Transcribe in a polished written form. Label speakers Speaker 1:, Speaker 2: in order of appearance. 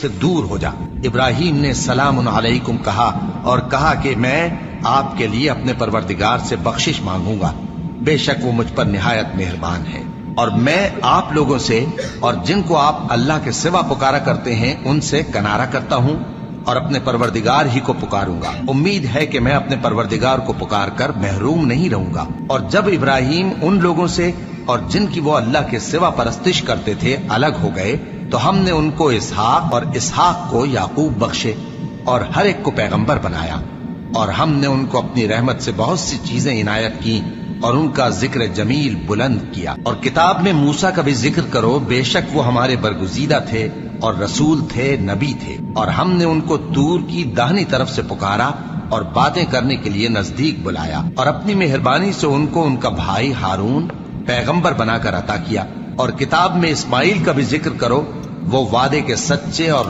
Speaker 1: سے دور ہو جا۔ ابراہیم نے سلام علیکم کہا اور کہا کہ میں آپ کے لیے اپنے پروردگار سے بخشش مانگوں گا، بے شک وہ مجھ پر نہایت مہربان ہے، اور میں آپ لوگوں سے اور جن کو آپ اللہ کے سوا پکارا کرتے ہیں ان سے کنارہ کرتا ہوں اور اپنے پروردگار ہی کو پکاروں گا۔ امید ہے کہ میں اپنے پروردگار کو پکار کر محروم نہیں رہوں گا۔ اور جب ابراہیم ان لوگوں سے اور جن کی وہ اللہ کے سوا پرستش کرتے تھے الگ ہو گئے تو ہم نے ان کو اسحاق اور اسحاق کو یعقوب بخشے اور ہر ایک کو پیغمبر بنایا، اور ہم نے ان کو اپنی رحمت سے بہت سی چیزیں عنایت کی اور ان کا ذکر جمیل بلند کیا۔ اور کتاب میں موسیٰ کا بھی ذکر کرو، بے شک وہ ہمارے برگزیدہ تھے اور رسول تھے، نبی تھے، اور ہم نے ان کو طور کی داہنی طرف سے پکارا اور باتیں کرنے کے لیے نزدیک بلایا، اور اپنی مہربانی سے ان کو ان کا بھائی ہارون پیغمبر بنا کر عطا کیا۔ اور کتاب میں اسماعیل کا بھی ذکر کرو، وہ وعدے کے سچے اور